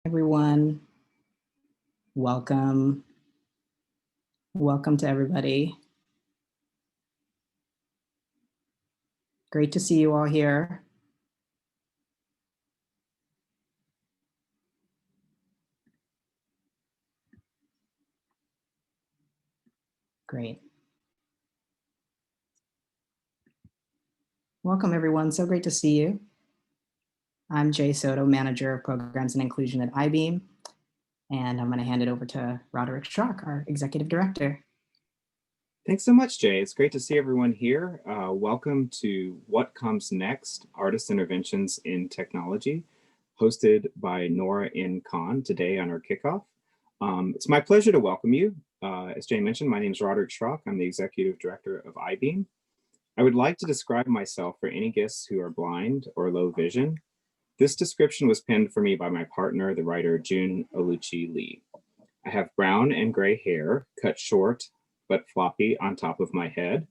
Everyone, welcome. Welcome to everybody. Great to see you all here. Great. Welcome everyone, so great to see you. I'm Jay Soto, Manager of Programs and Inclusion at IBEAM, and I'm going to hand it over to Roderick Schrock, our Executive Director. Thanks so much, Jay. It's great to see everyone here. Welcome to What Comes Next, Artist Interventions in Technology, hosted by Nora N today on our kickoff. It's my pleasure to welcome you. As Jay mentioned, my name is Roderick Schrock. I'm the Executive Director of IBEAM. I would like to describe myself for any guests who are blind or low vision. This description was penned for me by my partner, the writer June Oluchi Lee. I have brown and gray hair, cut short but floppy on top of my head,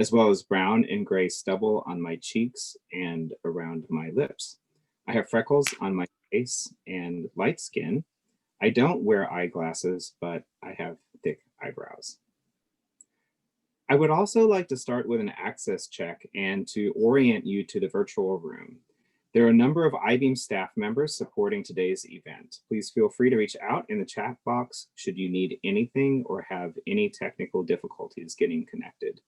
as well as brown and gray stubble on my cheeks and around my lips. I have freckles on my face and light skin. I don't wear eyeglasses, but I have thick eyebrows. I would also like to start with an access check and to orient you to the virtual room. There are a number of IBEAM staff members supporting today's event. Please feel free to reach out in the chat box should you need anything or have any technical difficulties getting connected.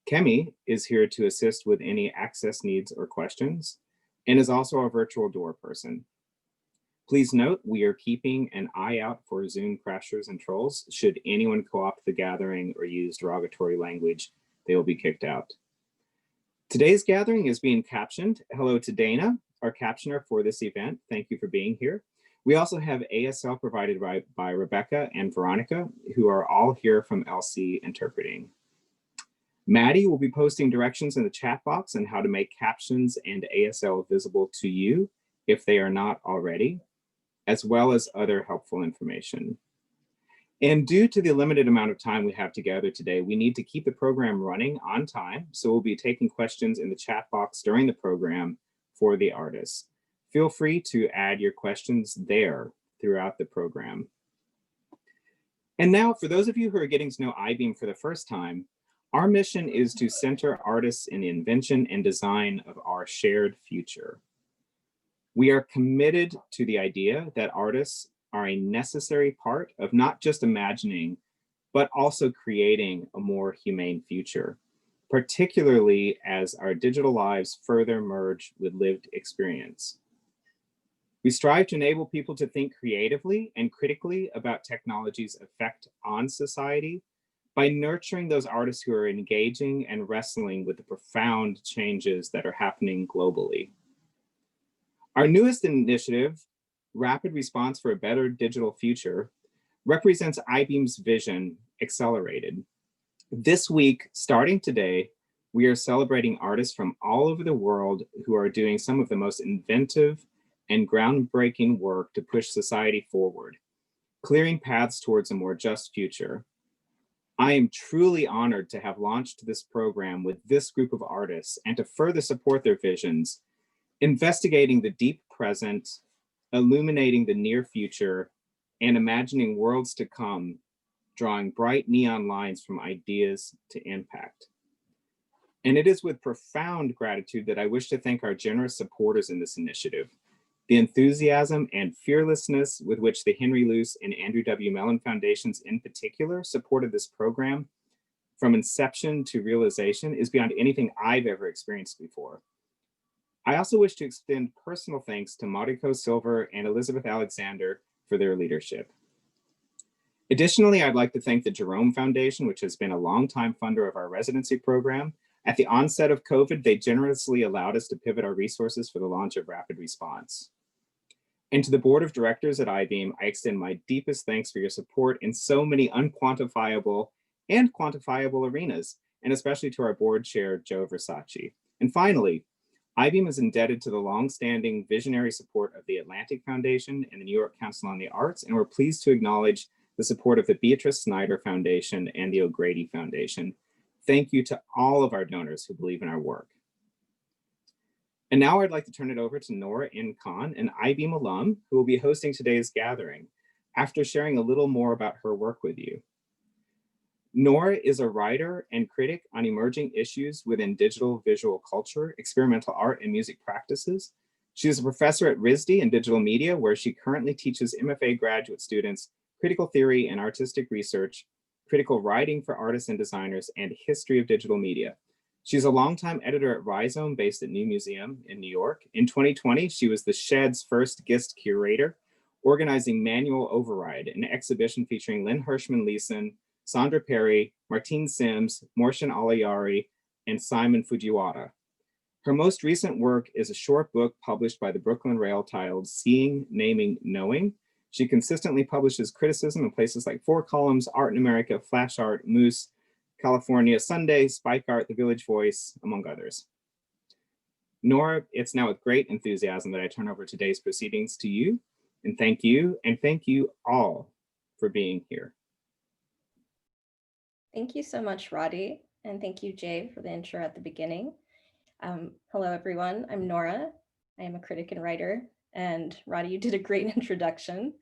Kemi is here to assist with any access needs or questions and is also our virtual door person. Please note, we are keeping an eye out for Zoom crashers and trolls. Should anyone co-opt the gathering or use derogatory language, they will be kicked out. Today's gathering is being captioned. Hello to Dana, our captioner for this event. Thank you for being here. We also have ASL provided by Rebecca and Veronica, who are all here from LC Interpreting. Maddie will be posting directions in the chat box on how to make captions and ASL visible to you if they are not already, as well as other helpful information. And due to the limited amount of time we have together today, we need to keep the program running on time. So we'll be taking questions in the chat box during the program for the artists. Feel free to add your questions there throughout the program. And now, for those of you who are getting to know IBEAM for the first time, our mission is to center artists in the invention and design of our shared future. We are committed to the idea that artists are a necessary part of not just imagining, but also creating a more humane future, particularly as our digital lives further merge with lived experience. We strive to enable people to think creatively and critically about technology's effect on society by nurturing those artists who are engaging and wrestling with the profound changes that are happening globally. Our newest initiative, Rapid Response for a Better Digital Future, represents IBEAM's vision accelerated. This week, starting today, we are celebrating artists from all over the world who are doing some of the most inventive and groundbreaking work to push society forward, clearing paths towards a more just future. I am truly honored to have launched this program with this group of artists and to further support their visions, investigating the deep present, illuminating the near future, and imagining worlds to come, drawing bright neon lines from ideas to impact. And it is with profound gratitude that I wish to thank our generous supporters in this initiative. The enthusiasm and fearlessness with which the Henry Luce and Andrew W. Mellon Foundations in particular supported this program from inception to realization is beyond anything I've ever experienced before. I also wish to extend personal thanks to Mariko Silver and Elizabeth Alexander for their leadership. Additionally, I'd like to thank the Jerome Foundation, which has been a longtime funder of our residency program. At the onset of COVID, they generously allowed us to pivot our resources for the launch of Rapid Response. And to the board of directors at IBEAM, I extend my deepest thanks for your support in so many unquantifiable and quantifiable arenas, and especially to our board chair, Joe Versace. And finally, IBEAM is indebted to the longstanding visionary support of the Atlantic Foundation and the New York Council on the Arts, and we're pleased to acknowledge the support of the Beatrice Snyder Foundation and the O'Grady Foundation. Thank you to all of our donors who believe in our work. And now I'd like to turn it over to Nora N, an IBEAM alum, who will be hosting today's gathering after sharing a little more about her work with you. Nora is a writer and critic on emerging issues within digital visual culture, experimental art, and music practices. She is a professor at RISD in digital media, where she currently teaches MFA graduate students critical theory and artistic research, critical writing for artists and designers, and history of digital media. She's a longtime editor at Rhizome, based at New Museum in New York. In 2020, she was the Shed's first guest curator, organizing Manual Override, an exhibition featuring Lynn Hirschman-Leeson, Sandra Perry, Martine Sims, Mortian Alayari, and Simon Fujiwara. Her most recent work is a short book published by the Brooklyn Rail titled Seeing, Naming, Knowing. She consistently publishes criticism in places like Four Columns, Art in America, Flash Art, Moose, California Sunday, Spike Art, The Village Voice, among others. Nora, it's now with great enthusiasm that I turn over today's proceedings to you, and thank you all for being here. Thank you so much, Roddy, and thank you, Jay, for the intro at the beginning. Hello, everyone. I'm Nora. I am a critic and writer, and Roddy, you did a great introduction.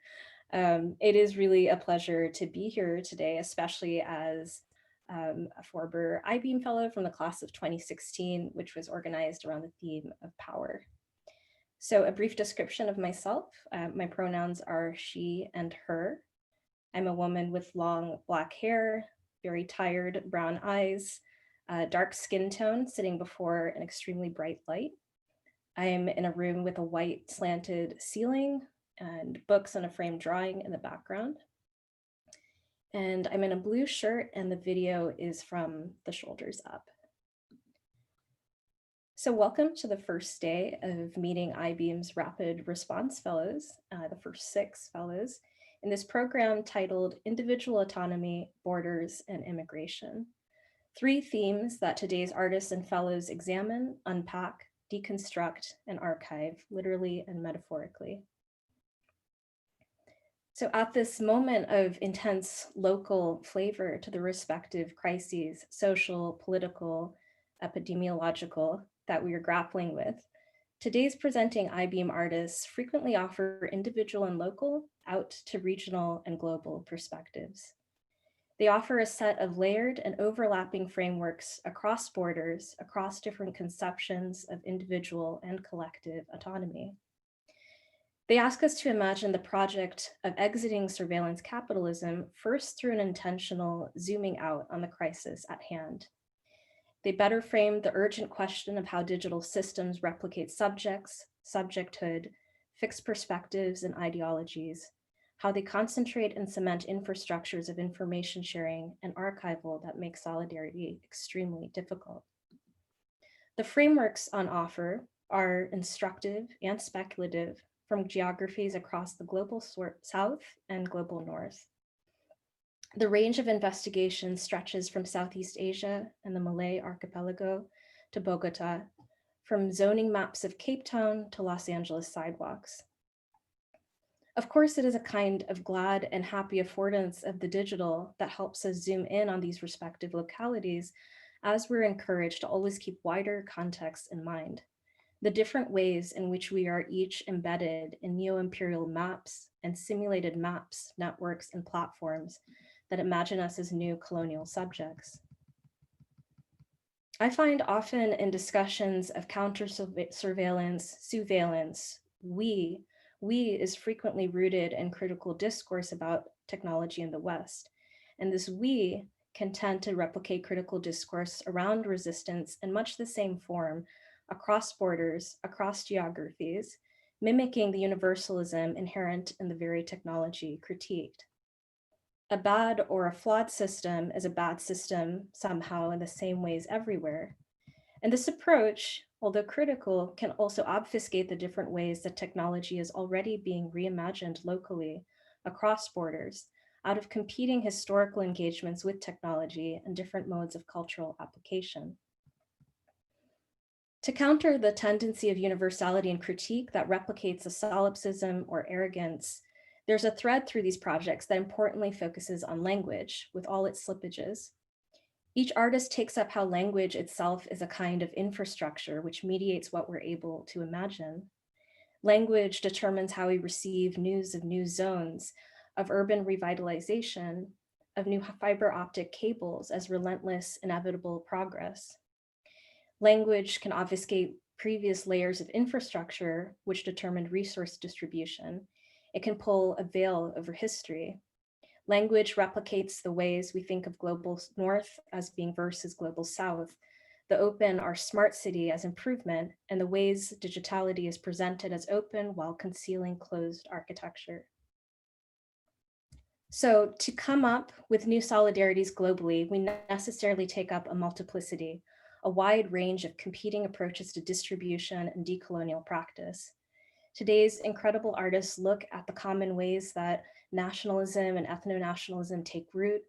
It is really a pleasure to be here today, especially as a former IBEAM fellow from the class of 2016, which was organized around the theme of power. So a brief description of myself. My pronouns are she and her. I'm a woman with long black hair, very tired brown eyes, dark skin tone, sitting before an extremely bright light. I'm in a room with a white slanted ceiling and books and a framed drawing in the background. And I'm in a blue shirt, and the video is from the shoulders up. So welcome to the first day of meeting IBEAM's Rapid Response Fellows, the first 6 fellows, in this program titled Individual Autonomy, Borders, and Immigration. 3 themes that today's artists and fellows examine, unpack, deconstruct, and archive, literally and metaphorically. So at this moment of intense local flavor to the respective crises, social, political, epidemiological, that we are grappling with, today's presenting IBEAM artists frequently offer individual and local out to regional and global perspectives. They offer a set of layered and overlapping frameworks across borders, across different conceptions of individual and collective autonomy. They ask us to imagine the project of exiting surveillance capitalism first through an intentional zooming out on the crisis at hand. They better frame the urgent question of how digital systems replicate subjects, subjecthood, fixed perspectives and ideologies, how they concentrate and cement infrastructures of information sharing and archival that make solidarity extremely difficult. The frameworks on offer are instructive and speculative from geographies across the global south and global north. The range of investigation stretches from Southeast Asia and the Malay archipelago to Bogota, from zoning maps of Cape Town to Los Angeles sidewalks. Of course, it is a kind of glad and happy affordance of the digital that helps us zoom in on these respective localities, as we're encouraged to always keep wider context in mind. The different ways in which we are each embedded in neo-imperial maps and simulated maps, networks, and platforms that imagine us as new colonial subjects. I find often in discussions of counter-surveillance, surveillance, we is frequently rooted in critical discourse about technology in the West. And this we can tend to replicate critical discourse around resistance in much the same form across borders, across geographies, mimicking the universalism inherent in the very technology critiqued. A bad or a flawed system is a bad system somehow in the same ways everywhere. And this approach, although critical, can also obfuscate the different ways that technology is already being reimagined locally across borders out of competing historical engagements with technology and different modes of cultural application. To counter the tendency of universality and critique that replicates a solipsism or arrogance, there's a thread through these projects that importantly focuses on language with all its slippages. Each artist takes up how language itself is a kind of infrastructure which mediates what we're able to imagine. Language determines how we receive news of new zones, of urban revitalization, of new fiber optic cables as relentless, inevitable progress. Language can obfuscate previous layers of infrastructure which determined resource distribution. It can pull a veil over history. Language replicates the ways we think of global north as being versus global south, the open or smart city as improvement, and the ways digitality is presented as open while concealing closed architecture. So to come up with new solidarities globally, we necessarily take up a multiplicity, a wide range of competing approaches to distribution and decolonial practice. Today's incredible artists look at the common ways that nationalism and ethno-nationalism take root,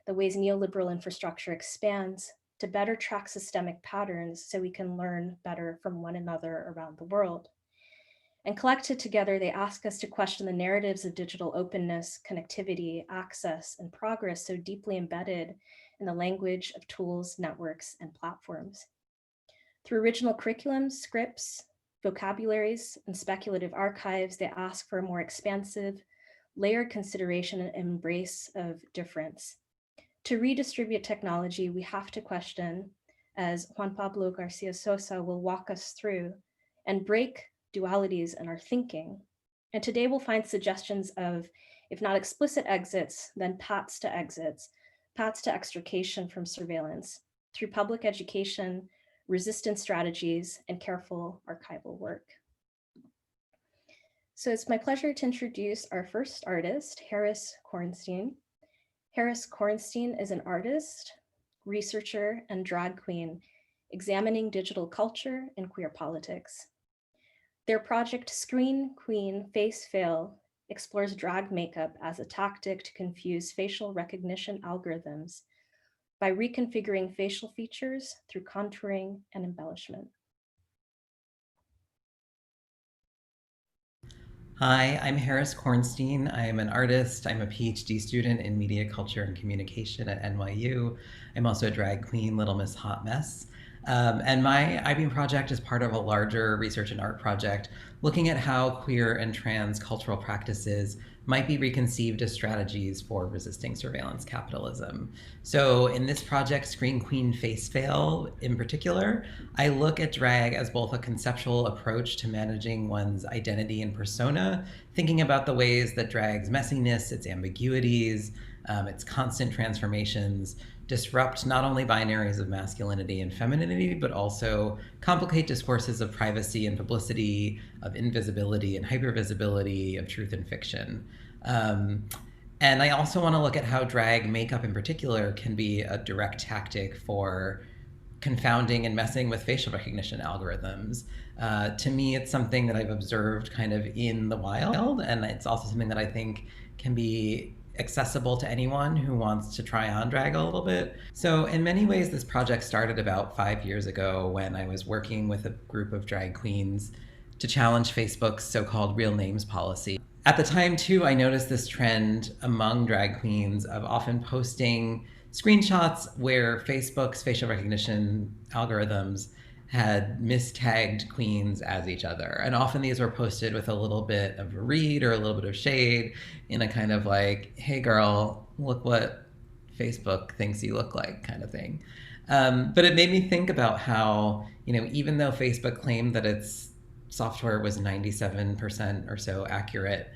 the ways neoliberal infrastructure expands, to better track systemic patterns so we can learn better from one another around the world. And collected together, they ask us to question the narratives of digital openness, connectivity, access, and progress so deeply embedded in the language of tools, networks, and platforms. Through original curriculums, scripts, vocabularies, and speculative archives, they ask for a more expansive, layered consideration and embrace of difference. To redistribute technology, we have to question, as Juan Pablo García Sossa will walk us through, and break dualities in our thinking. And today we'll find suggestions of, if not explicit exits, then paths to exits, paths to extrication from surveillance through public education, resistance strategies, and careful archival work. So it's my pleasure to introduce our first artist, Harris Kornstein. Harris Kornstein is an artist, researcher, and drag queen examining digital culture and queer politics. Their project Screen Queen Face Fail explores drag makeup as a tactic to confuse facial recognition algorithms by reconfiguring facial features through contouring and embellishment. Hi, I'm Harris Kornstein. I am an artist. I'm a PhD student in media culture and communication at NYU. I'm also a drag queen, Little Miss Hot Mess. And my I-Beam project is part of a larger research and art project looking at how queer and trans cultural practices might be reconceived as strategies for resisting surveillance capitalism. So in this project, Screen Queen Face Fail in particular, I look at drag as both a conceptual approach to managing one's identity and persona, thinking about the ways that drag's messiness, its ambiguities, its constant transformations disrupt not only binaries of masculinity and femininity, but also complicate discourses of privacy and publicity, of invisibility and hypervisibility, of truth and fiction. And I also want to look at how drag makeup in particular can be a direct tactic for confounding and messing with facial recognition algorithms. To me, it's something that I've observed kind of in the wild, and it's also something that I think can be accessible to anyone who wants to try on drag a little bit. So in many ways, this project started about 5 years ago when I was working with a group of drag queens to challenge Facebook's so-called real names policy. At the time too, I noticed this trend among drag queens of often posting screenshots where Facebook's facial recognition algorithms had mistagged queens as each other. And often these were posted with a little bit of a read or a little bit of shade in a kind of like, hey girl, look what Facebook thinks you look like kind of thing. But it made me think about how, even though Facebook claimed that its software was 97% or so accurate,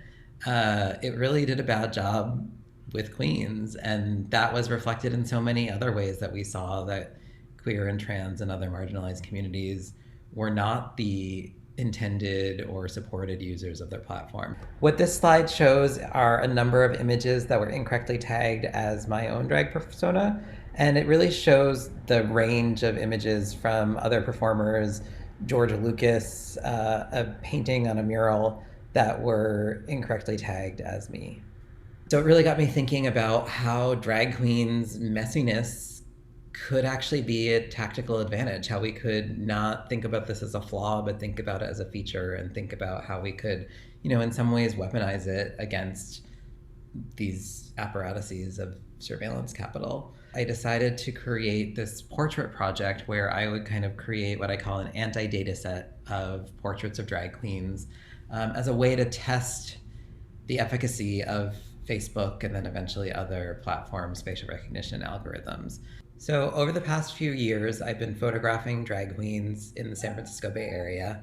it really did a bad job with queens. And that was reflected in so many other ways that we saw that queer and trans and other marginalized communities were not the intended or supported users of their platform. What this slide shows are a number of images that were incorrectly tagged as my own drag persona, and it really shows the range of images from other performers, Georgia Lucas, a painting on a mural that were incorrectly tagged as me. So it really got me thinking about how drag queens' messiness could actually be a tactical advantage, how we could not think about this as a flaw, but think about it as a feature and think about how we could, in some ways weaponize it against these apparatuses of surveillance capital. I decided to create this portrait project where I would kind of create what I call an anti-data set of portraits of drag queens as a way to test the efficacy of Facebook and then eventually other platforms' facial recognition algorithms. So over the past few years, I've been photographing drag queens in the San Francisco Bay Area.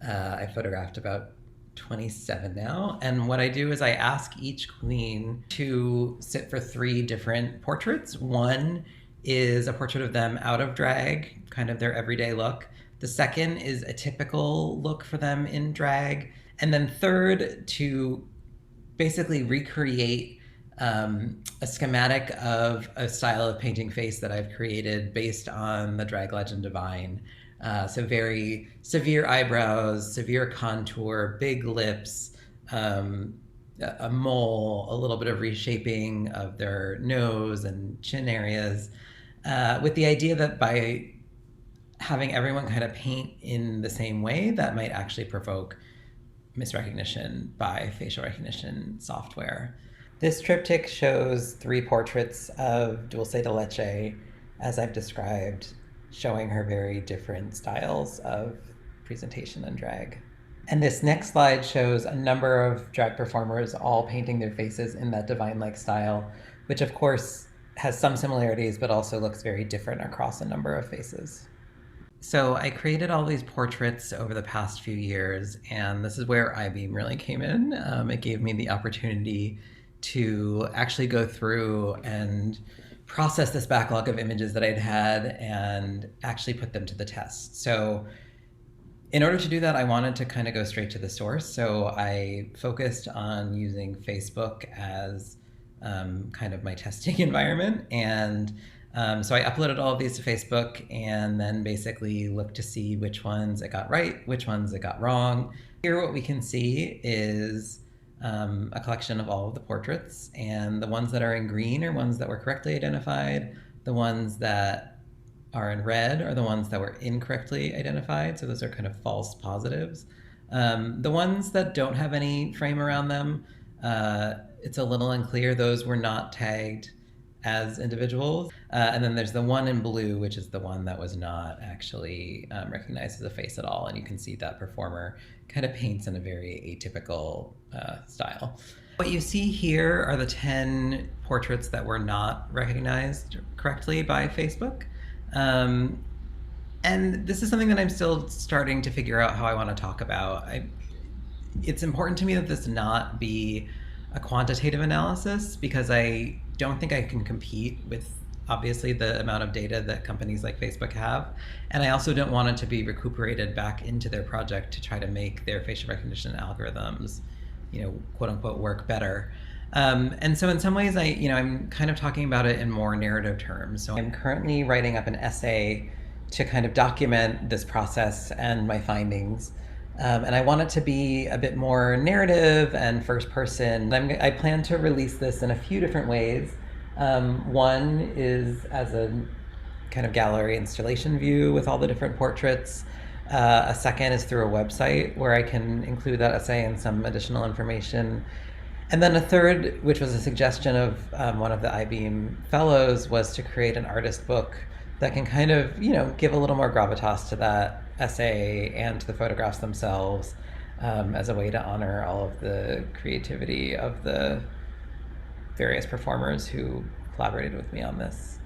I photographed about 27 now. And what I do is I ask each queen to sit for 3 different portraits. One is a portrait of them out of drag, kind of their everyday look. The second is a typical look for them in drag. And then third, to basically recreate a schematic of a style of painting face that I've created based on the drag legend Divine. So very severe eyebrows, severe contour, big lips, a mole, a little bit of reshaping of their nose and chin areas, with the idea that by having everyone kind of paint in the same way, that might actually provoke misrecognition by facial recognition software. This triptych shows 3 portraits of Dulce de Leche, as I've described, showing her very different styles of presentation and drag. And this next slide shows a number of drag performers all painting their faces in that divine-like style, which of course has some similarities, but also looks very different across a number of faces. So I created all these portraits over the past few years, and this is where iBeam really came in. It gave me the opportunity to actually go through and process this backlog of images that I'd had and actually put them to the test. So in order to do that, I wanted to kind of go straight to the source. So I focused on using Facebook as kind of my testing environment. And so I uploaded all of these to Facebook and then basically looked to see which ones it got right, which ones it got wrong. Here what we can see is a collection of all of the portraits, and the ones that are in green are ones that were correctly identified. The ones that are in red are the ones that were incorrectly identified, so those are kind of false positives. The ones that don't have any frame around them, it's a little unclear. Those were not tagged as individuals. And then there's the one in blue, which is the one that was not actually recognized as a face at all. And you can see that performer kind of paints in a very atypical style. What you see here are the 10 portraits that were not recognized correctly by Facebook. And this is something that I'm still starting to figure out how I want to talk about. It's important to me that this not be a quantitative analysis, because I don't think I can compete with obviously the amount of data that companies like Facebook have. And I also don't want it to be recuperated back into their project to try to make their facial recognition algorithms, quote unquote, work better. And so in some ways I'm kind of talking about it in more narrative terms. So I'm currently writing up an essay to kind of document this process and my findings. And I want it to be a bit more narrative and first person. I plan to release this in a few different ways. One is as a kind of gallery installation view with all the different portraits. A second is through a website where I can include that essay and some additional information. And then a third, which was a suggestion of one of the iBeam fellows, was to create an artist book that can kind of, give a little more gravitas to that essay and to the photographs themselves, as a way to honor all of the creativity of the various performers who collaborated with me on this.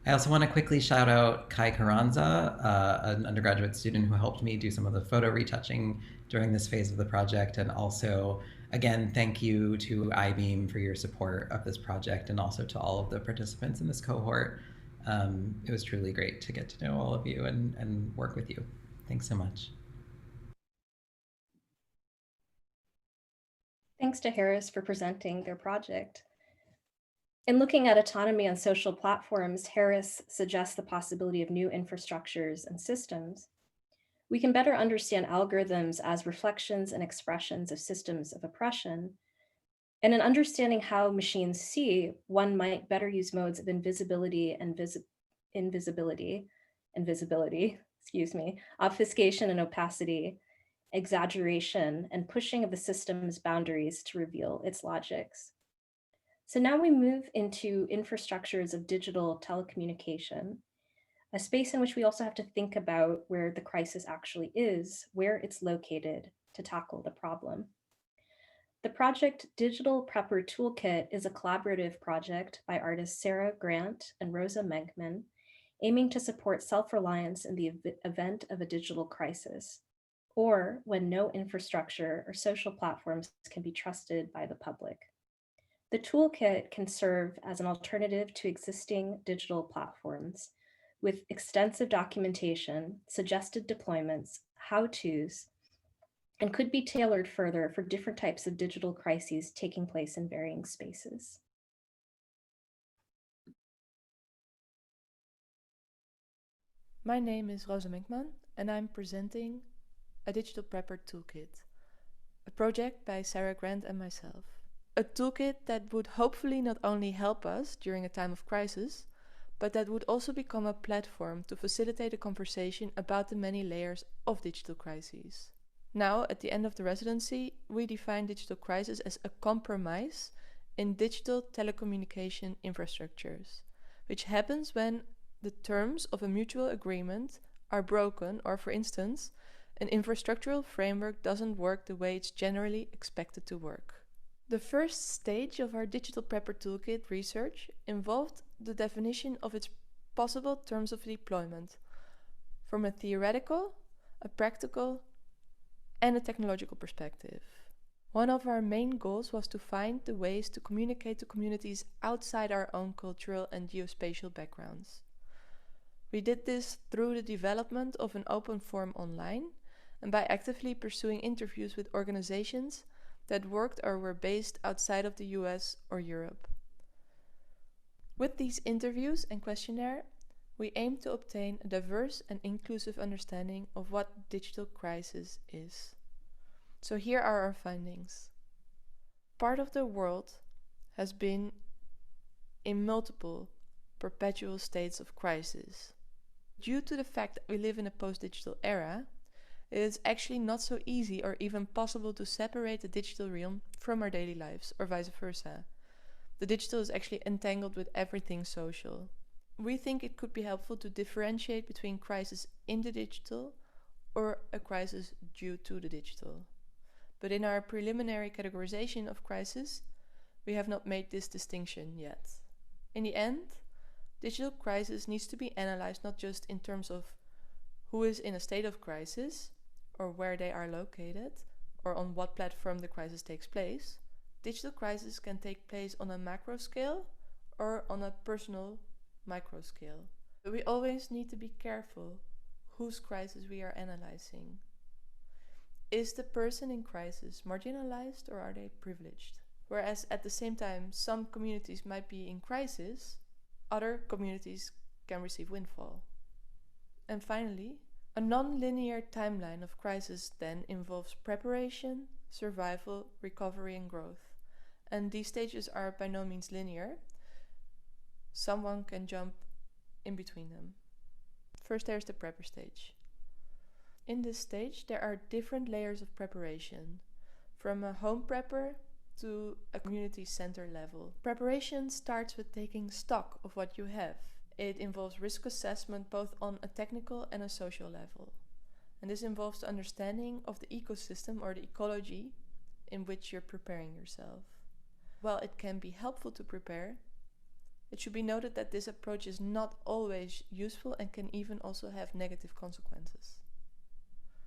I also want to quickly shout out Kai Carranza, an undergraduate student who helped me do some of the photo retouching during this phase of the project. And also, again, thank you to iBeam for your support of this project, and also to all of the participants in this cohort. It was truly great to get to know all of you and work with you. Thanks so much. Thanks to Harris for presenting their project. In looking at autonomy on social platforms, Harris suggests the possibility of new infrastructures and systems. We can better understand algorithms as reflections and expressions of systems of oppression. And in understanding how machines see, one might better use modes of invisibility and invisibility, obfuscation and opacity, exaggeration, and pushing of the system's boundaries to reveal its logics. So now we move into infrastructures of digital telecommunication, a space in which we also have to think about where the crisis actually is, where it's located to tackle the problem. The project Digital Prepper Toolkit is a collaborative project by artists Sarah Grant and Rosa Menkman, aiming to support self-reliance in the event of a digital crisis, or when no infrastructure or social platforms can be trusted by the public. The toolkit can serve as an alternative to existing digital platforms with extensive documentation, suggested deployments, how-tos, and could be tailored further for different types of digital crises taking place in varying spaces. My name is Rosa Menkman, and I'm presenting a Digital Prepper Toolkit, a project by Sarah Grant and myself. A toolkit that would hopefully not only help us during a time of crisis, but that would also become a platform to facilitate a conversation about the many layers of digital crises. Now, at the end of the residency, we define digital crisis as a compromise in digital telecommunication infrastructures, which happens when the terms of a mutual agreement are broken, or for instance, an infrastructural framework doesn't work the way it's generally expected to work. The first stage of our Digital Prepper Toolkit research involved the definition of its possible terms of deployment from a theoretical, a practical, and a technological perspective. One of our main goals was to find the ways to communicate to communities outside our own cultural and geospatial backgrounds. We did this through the development of an open forum online and by actively pursuing interviews with organizations that worked or were based outside of the US or Europe. With these interviews and questionnaire, we aim to obtain a diverse and inclusive understanding of what digital crisis is. So here are our findings. Part of the world has been in multiple perpetual states of crisis. Due to the fact that we live in a post-digital era, it is actually not so easy or even possible to separate the digital realm from our daily lives, or vice versa. The digital is actually entangled with everything social. We think it could be helpful to differentiate between crisis in the digital or a crisis due to the digital. But in our preliminary categorization of crisis, we have not made this distinction yet. In the end, digital crisis needs to be analyzed not just in terms of who is in a state of crisis, or where they are located, or on what platform the crisis takes place. Digital crisis can take place on a macro scale or on a personal micro scale. But we always need to be careful whose crisis we are analyzing. Is the person in crisis marginalized, or are they privileged? Whereas at the same time, some communities might be in crisis, other communities can receive windfall. And finally, a non-linear timeline of crisis then involves preparation, survival, recovery, and growth. And these stages are by no means linear. Someone can jump in between them. First, there's the prepper stage. In this stage, there are different layers of preparation, from a home prepper to a community center level. Preparation starts with taking stock of what you have. It involves risk assessment both on a technical and a social level. And this involves the understanding of the ecosystem or the ecology in which you're preparing yourself. While it can be helpful to prepare, it should be noted that this approach is not always useful and can even also have negative consequences.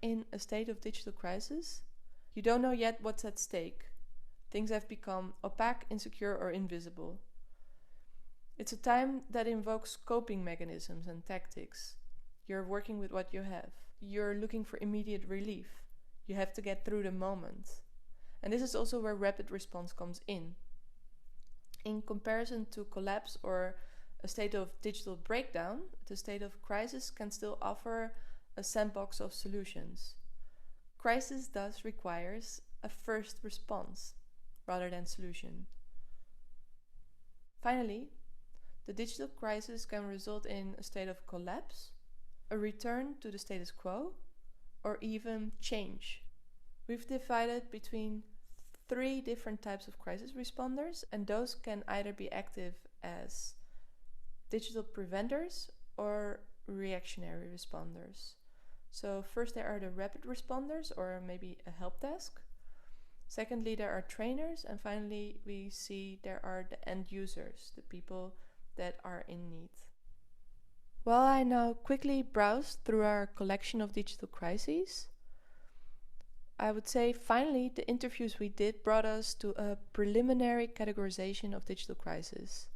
In a state of digital crisis, you don't know yet what's at stake. Things have become opaque, insecure, or invisible. It's a time that invokes coping mechanisms and tactics. You're working with what you have. You're looking for immediate relief. You have to get through the moment. And this is also where rapid response comes in. In comparison to collapse or a state of digital breakdown, the state of crisis can still offer a sandbox of solutions. Crisis thus requires a first response rather than solution. Finally, the digital crisis can result in a state of collapse, a return to the status quo, or even change. We've divided between 3 different types of crisis responders, and those can either be active as digital preventers or reactionary responders. So first there are the rapid responders, or maybe a help desk. Secondly, there are trainers, and finally we see there are the end users, the people that are in need. While I now quickly browsed through our collection of digital crises, I would say finally the interviews we did brought us to a preliminary categorization of digital crisis.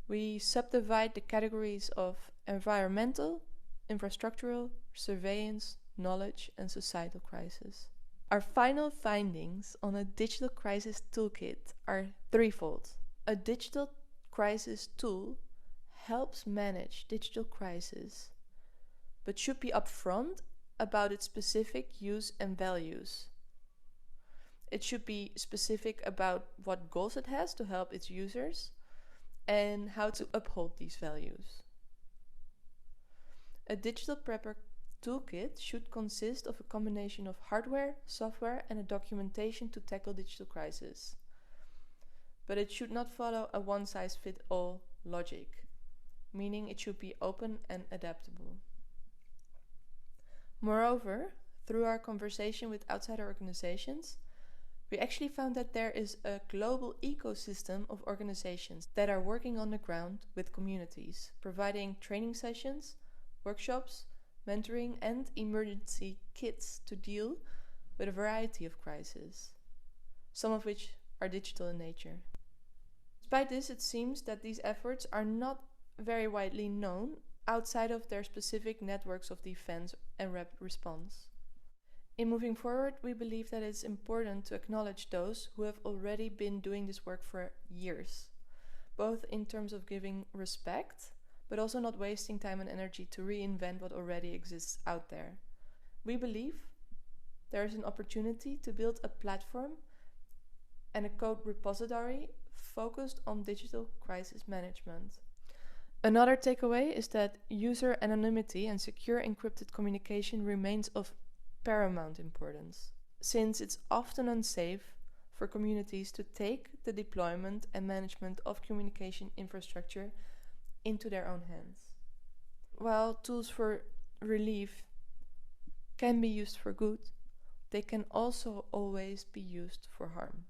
We subdivide the categories of environmental, infrastructural, surveillance, knowledge, and societal crisis. Our final findings on a digital crisis toolkit are threefold. A digital crisis tool helps manage digital crisis, but should be upfront about its specific use and values. It should be specific about what goals it has to help its users and how to uphold these values. A digital prepper toolkit should consist of a combination of hardware, software, and a documentation to tackle digital crisis. But it should not follow a one-size-fits-all logic, meaning it should be open and adaptable. Moreover, through our conversation with outside organizations, we actually found that there is a global ecosystem of organizations that are working on the ground with communities, providing training sessions, workshops, mentoring, and emergency kits to deal with a variety of crises, some of which are digital in nature. Despite this, it seems that these efforts are not very widely known outside of their specific networks of defense and rapid response. In moving forward, we believe that it's important to acknowledge those who have already been doing this work for years, both in terms of giving respect, but also not wasting time and energy to reinvent what already exists out there. We believe there is an opportunity to build a platform and a code repository focused on digital crisis management. Another takeaway is that user anonymity and secure encrypted communication remains of paramount importance, since it's often unsafe for communities to take the deployment and management of communication infrastructure into their own hands. While tools for relief can be used for good, they can also always be used for harm.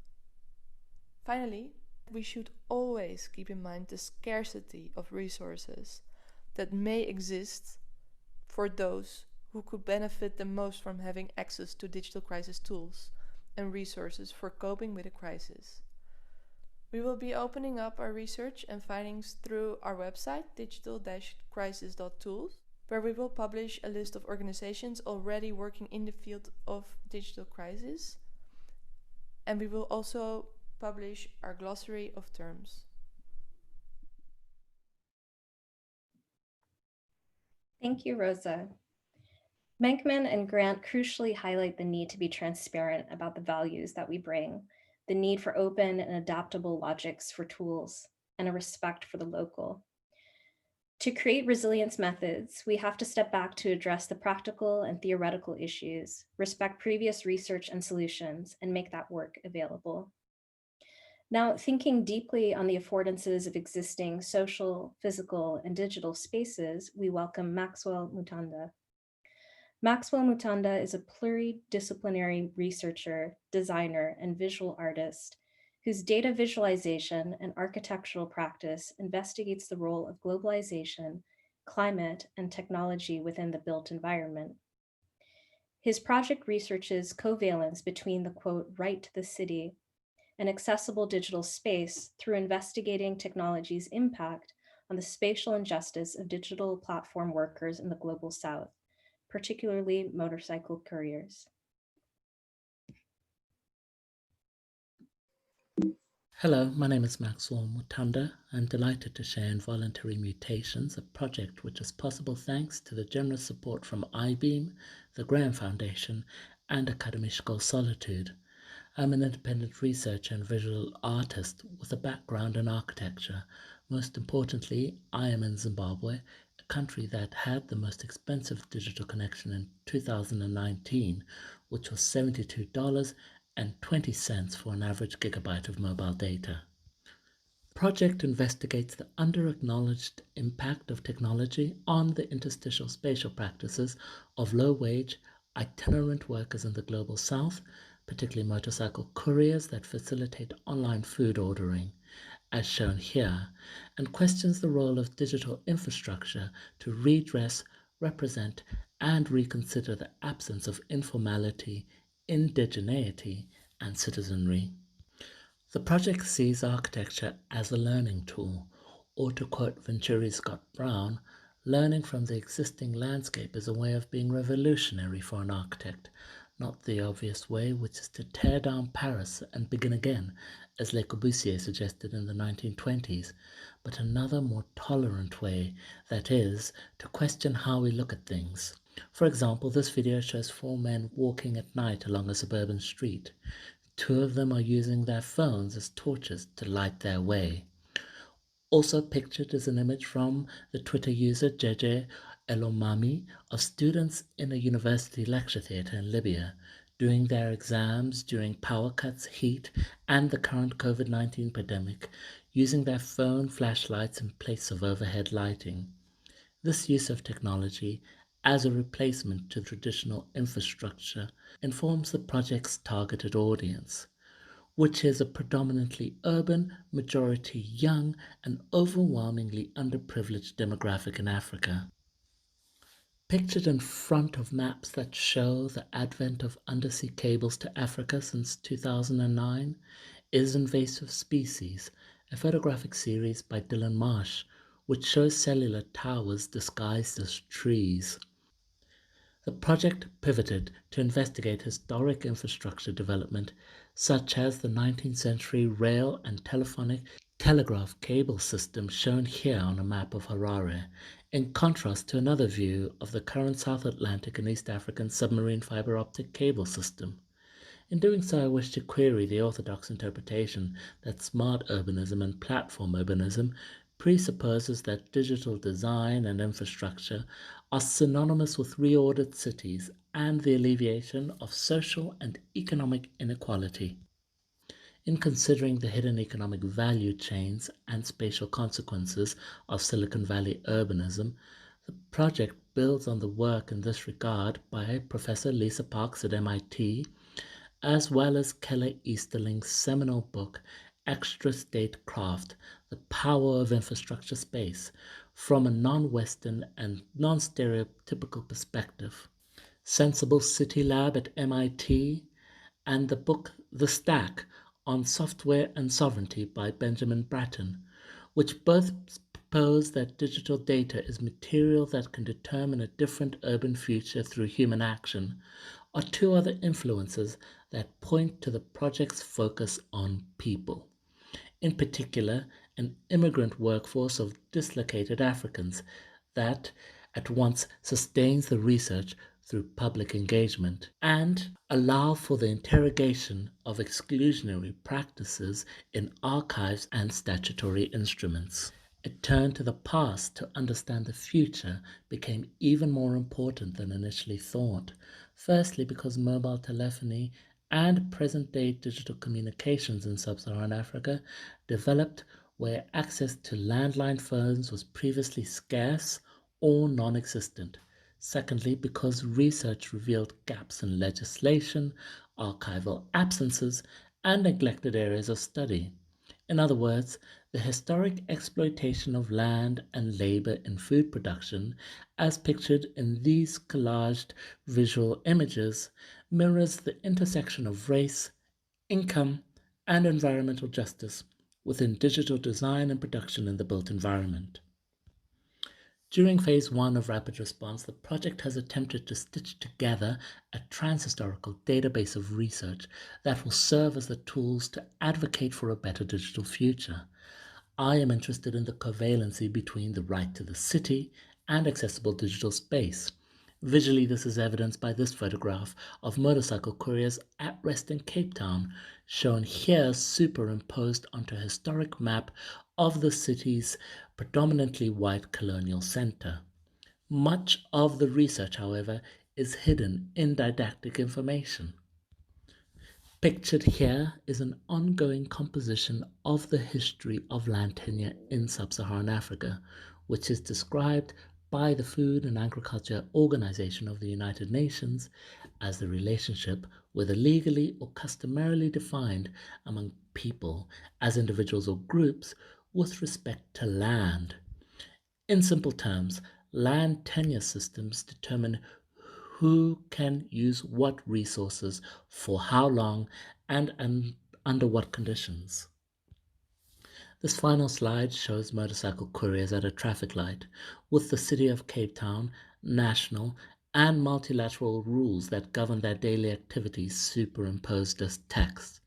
Finally, we should always keep in mind the scarcity of resources that may exist for those who could benefit the most from having access to digital crisis tools and resources for coping with a crisis. We will be opening up our research and findings through our website, digital-crisis.tools, where we will publish a list of organizations already working in the field of digital crisis, and we will also publish our glossary of terms. Thank you, Rosa. Menkman and Grant crucially highlight the need to be transparent about the values that we bring, the need for open and adaptable logics for tools, and a respect for the local. To create resilience methods, we have to step back to address the practical and theoretical issues, respect previous research and solutions, and make that work available. Now, thinking deeply on the affordances of existing social, physical, and digital spaces, we welcome Maxwell Mutanda. Maxwell Mutanda is a pluridisciplinary researcher, designer, and visual artist whose data visualization and architectural practice investigates the role of globalization, climate, and technology within the built environment. His project researches covalence between the quote, right to the city and accessible digital space through investigating technology's impact on the spatial injustice of digital platform workers in the global South, particularly motorcycle couriers. Hello, my name is Maxwell Mutanda. I'm delighted to share Involuntary Mutations, a project which is possible thanks to the generous support from IBEAM, the Graham Foundation, and Academical Solitude. I'm an independent researcher and visual artist with a background in architecture. Most importantly, I am in Zimbabwe, a country that had the most expensive digital connection in 2019, which was $72 and 20 cents for an average gigabyte of mobile data. The project investigates the under-acknowledged impact of technology on the interstitial spatial practices of low-wage, itinerant workers in the global south, particularly motorcycle couriers that facilitate online food ordering, as shown here, and questions the role of digital infrastructure to redress, represent, and reconsider the absence of informality, indigeneity, and citizenry. The project sees architecture as a learning tool, or to quote Venturi Scott Brown, learning from the existing landscape is a way of being revolutionary for an architect, not the obvious way, which is to tear down Paris and begin again, as Le Corbusier suggested in the 1920s, but another more tolerant way, that is, to question how we look at things. For example, this video shows 4 men walking at night along a suburban street. 2 of them are using their phones as torches to light their way. Also pictured is an image from the Twitter user JJ Elomami of students in a university lecture theatre in Libya doing their exams during power cuts, heat, and the current COVID-19 pandemic, using their phone flashlights in place of overhead lighting. This use of technology as a replacement to traditional infrastructure informs the project's targeted audience, which is a predominantly urban, majority young, and overwhelmingly underprivileged demographic in Africa. Pictured in front of maps that show the advent of undersea cables to Africa since 2009 is Invasive Species, a photographic series by Dylan Marsh, which shows cellular towers disguised as trees. The project pivoted to investigate historic infrastructure development, such as the 19th century rail and telegraph cable system shown here on a map of Harare, in contrast to another view of the current South Atlantic and East African submarine fiber optic cable system. In doing so, I wish to query the orthodox interpretation that smart urbanism and platform urbanism presupposes that digital design and infrastructure are synonymous with reordered cities and the alleviation of social and economic inequality. In considering the hidden economic value chains and spatial consequences of Silicon Valley urbanism, the project builds on the work in this regard by Professor Lisa Parks at MIT, as well as Keller Easterling's seminal book, Extra State Craft, The Power of Infrastructure Space, from a non-Western and non-stereotypical perspective. Sensible City Lab at MIT, and the book The Stack on Software and Sovereignty by Benjamin Bratton, which both propose that digital data is material that can determine a different urban future through human action, are 2 other influences that point to the project's focus on people. In particular, an immigrant workforce of dislocated Africans that at once sustains the research through public engagement and allow for the interrogation of exclusionary practices in archives and statutory instruments. A turn to the past to understand the future became even more important than initially thought, firstly because mobile telephony and present-day digital communications in sub-Saharan Africa developed where access to landline phones was previously scarce or non-existent. Secondly, because research revealed gaps in legislation, archival absences, and neglected areas of study. In other words, the historic exploitation of land and labor in food production, as pictured in these collaged visual images, mirrors the intersection of race, income, and environmental justice within digital design and production in the built environment. During phase 1 of Rapid Response, the project has attempted to stitch together a transhistorical database of research that will serve as the tools to advocate for a better digital future. I am interested in the covalency between the right to the city and accessible digital space. Visually, this is evidenced by this photograph of motorcycle couriers at rest in Cape Town, shown here superimposed onto a historic map of the city's predominantly white colonial center. Much of the research, however, is hidden in didactic information. Pictured here is an ongoing composition of the history of land tenure in Sub-Saharan Africa, which is described by the Food and Agriculture Organization of the United Nations as the relationship, whether legally or customarily defined among people as individuals or groups, with respect to land. In simple terms, land tenure systems determine who can use what resources for how long and under what conditions. This final slide shows motorcycle couriers at a traffic light, with the City of Cape Town, national and multilateral rules that govern their daily activities superimposed as text.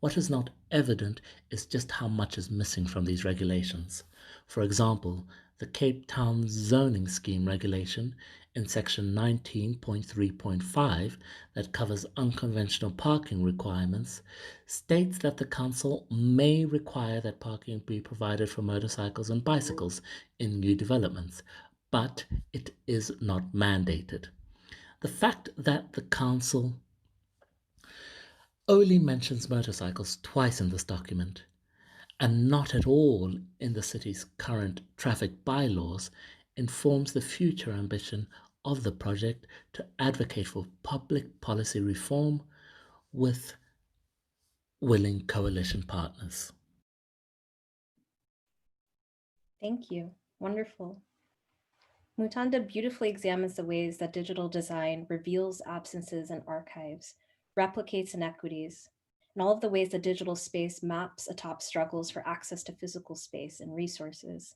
What is not evident is just how much is missing from these regulations. For example, the Cape Town zoning scheme regulation in section 19.3.5 that covers unconventional parking requirements states that the council may require that parking be provided for motorcycles and bicycles in new developments, but it is not mandated. The fact that the council only mentions motorcycles twice in this document and not at all in the city's current traffic bylaws informs the future ambition of the project to advocate for public policy reform with willing coalition partners. Thank you. Wonderful. Mutanda beautifully examines the ways that digital design reveals absences in archives, replicates inequities, and all of the ways that digital space maps atop struggles for access to physical space and resources.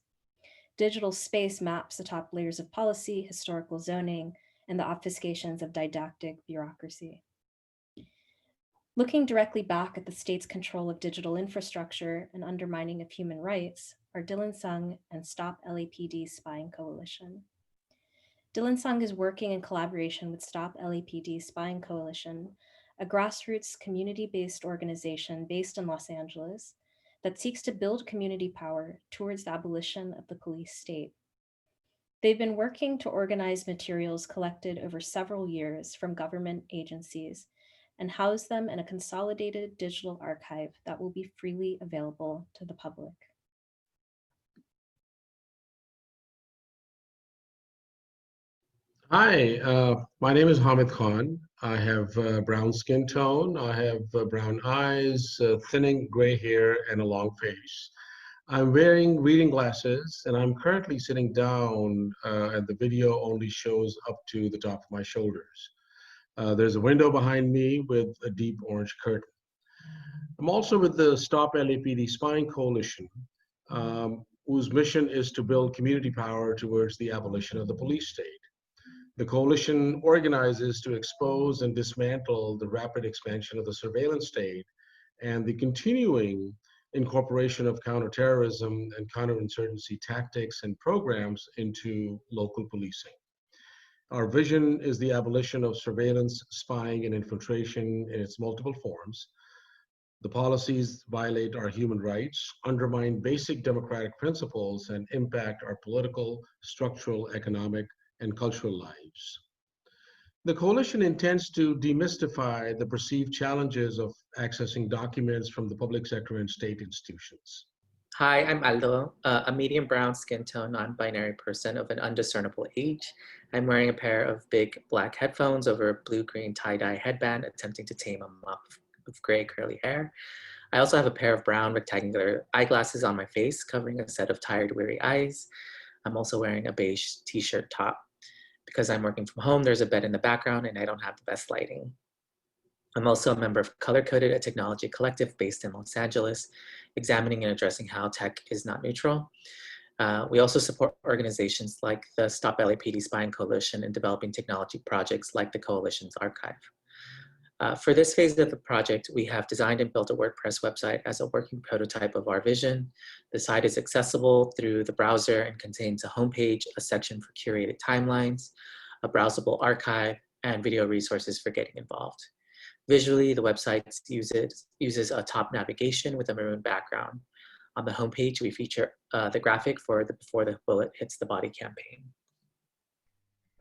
Digital space maps atop layers of policy, historical zoning, and the obfuscations of didactic bureaucracy. Looking directly back at the state's control of digital infrastructure and undermining of human rights are Dillon Sung and Stop LAPD Spying Coalition. Dillon Sung is working in collaboration with Stop LAPD Spying Coalition, a grassroots community-based organization based in Los Angeles that seeks to build community power towards the abolition of the police state. They've been working to organize materials collected over several years from government agencies and house them in a consolidated digital archive that will be freely available to the public. Hi, my name is Hamid Khan. I have brown skin tone. I have brown eyes, thinning gray hair, and a long face. I'm wearing reading glasses, and I'm currently sitting down, and the video only shows up to the top of my shoulders. There's a window behind me with a deep orange curtain. I'm also with the Stop LAPD Spying Coalition, whose mission is to build community power towards the abolition of the police state. The coalition organizes to expose and dismantle the rapid expansion of the surveillance state and the continuing incorporation of counterterrorism and counterinsurgency tactics and programs into local policing. Our vision is the abolition of surveillance, spying, and infiltration in its multiple forms. The policies violate our human rights, undermine basic democratic principles, and impact our political, structural, economic, and cultural lives. The coalition intends to demystify the perceived challenges of accessing documents from the public sector and state institutions. Hi, I'm Aldo, a medium brown skin tone, non-binary person of an undiscernible age. I'm wearing a pair of big black headphones over a blue-green tie-dye headband, attempting to tame a mop of gray curly hair. I also have a pair of brown rectangular eyeglasses on my face, covering a set of tired, weary eyes. I'm also wearing a beige t-shirt top. Because I'm working from home, there's a bed in the background and I don't have the best lighting. I'm also a member of Color Coded, a technology collective based in Los Angeles, examining and addressing how tech is not neutral. We also support organizations like the Stop LAPD Spying Coalition in developing technology projects like the Coalition's archive. For this phase of the project, we have designed and built a WordPress website as a working prototype of our vision. The site is accessible through the browser and contains a homepage, a section for curated timelines, a browsable archive, and video resources for getting involved. Visually, the website uses a top navigation with a maroon background. On the homepage, we feature the graphic for the Before the Bullet Hits the Body campaign.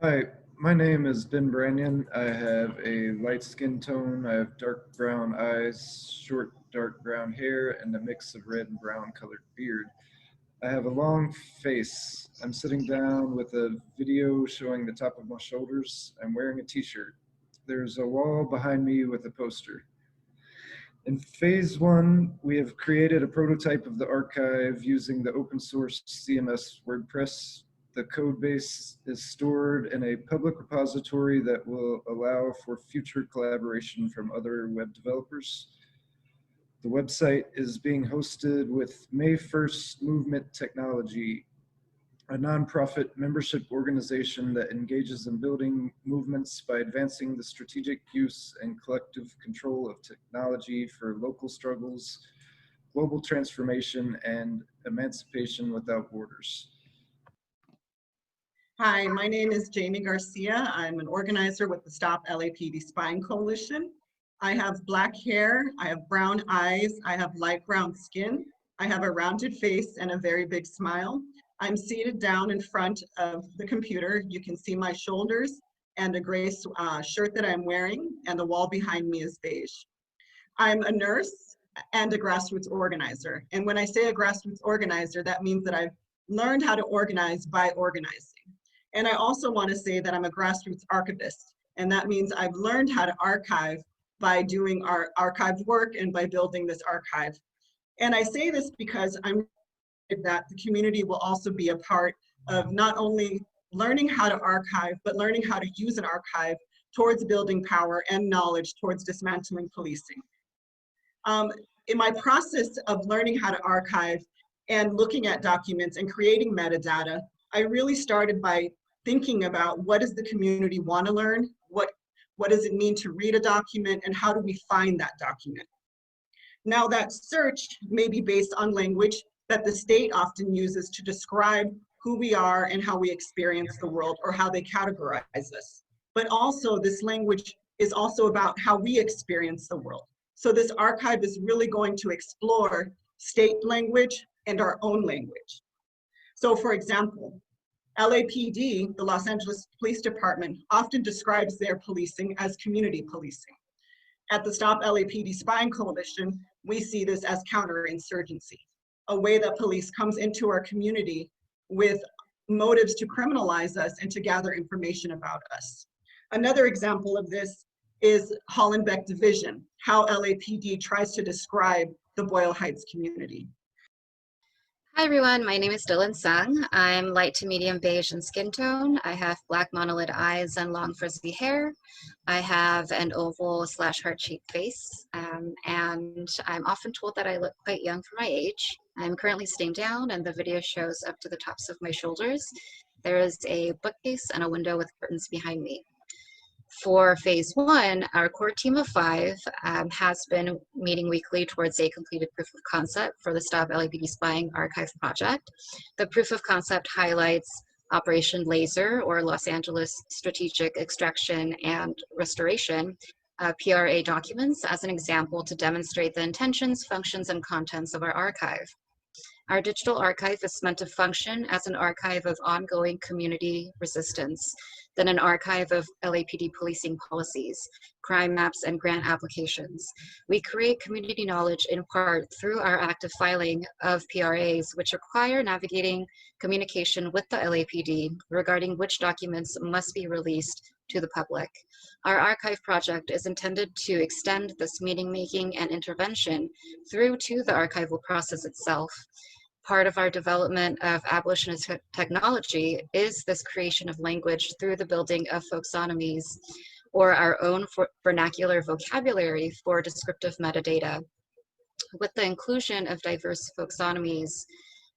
Hi, My name is Ben Branyan. I have a light skin tone. I have dark brown eyes, short dark brown hair, and a mix of red and brown colored beard. I have a long face. I'm sitting down with a video showing the top of my shoulders. I'm wearing a t-shirt. There's a wall behind me with a poster. In phase one, we have created a prototype of the archive using the open source CMS WordPress. The code base is stored in a public repository that will allow for future collaboration from other web developers. The website is being hosted with May 1st Movement Technology, a nonprofit membership organization that engages in building movements by advancing the strategic use and collective control of technology for local struggles, global transformation, and emancipation without borders. Hi, my name is Jamie Garcia. I'm an organizer with the Stop LAPD Spying Coalition. I have black hair, I have brown eyes, I have light brown skin, I have a rounded face and a very big smile. I'm seated down in front of the computer. You can see my shoulders and a gray shirt that I'm wearing, and the wall behind me is beige. I'm a nurse and a grassroots organizer. And when I say a grassroots organizer, that means that I've learned how to organize by organizing. And I also want to say that I'm a grassroots archivist, and that means I've learned how to archive by doing our archive work and by building this archive. And I say this because I'm that the community will also be a part of not only learning how to archive, but learning how to use an archive towards building power and knowledge towards dismantling policing. In my process of learning how to archive and looking at documents and creating metadata, I really started by thinking about what does the community want to learn, what does it mean to read a document, and how do we find that document. Now that search may be based on language that the state often uses to describe who we are and how we experience the world, or how they categorize us. But also this language is also about how we experience the world. So this archive is really going to explore state language and our own language. So for example, LAPD, the Los Angeles Police Department, often describes their policing as community policing. At the Stop LAPD Spying Coalition, we see this as counterinsurgency, a way that police comes into our community with motives to criminalize us and to gather information about us. Another example of this is Hollenbeck Division, how LAPD tries to describe the Boyle Heights community. Hi everyone, my name is Dillon Sung. I'm light to medium beige in skin tone. I have black monolid eyes and long frizzy hair. I have an oval / heart-shaped face, and I'm often told that I look quite young for my age. I'm currently sitting down and the video shows up to the tops of my shoulders. There is a bookcase and a window with curtains behind me. For phase one, our core team of 5 has been meeting weekly towards a completed proof of concept for the Stop LAPD Spying Archive project. The proof of concept highlights Operation Laser, or Los Angeles Strategic Extraction and Restoration, PRA documents as an example to demonstrate the intentions, functions, and contents of our archive. Our digital archive is meant to function as an archive of ongoing community resistance, then an archive of LAPD policing policies, crime maps, and grant applications. We create community knowledge in part through our active filing of PRAs, which require navigating communication with the LAPD regarding which documents must be released to the public. Our archive project is intended to extend this meaning making and intervention through to the archival process itself. Part of our development of abolitionist technology is this creation of language through the building of folksonomies, or our own vernacular vocabulary for descriptive metadata. With the inclusion of diverse folksonomies,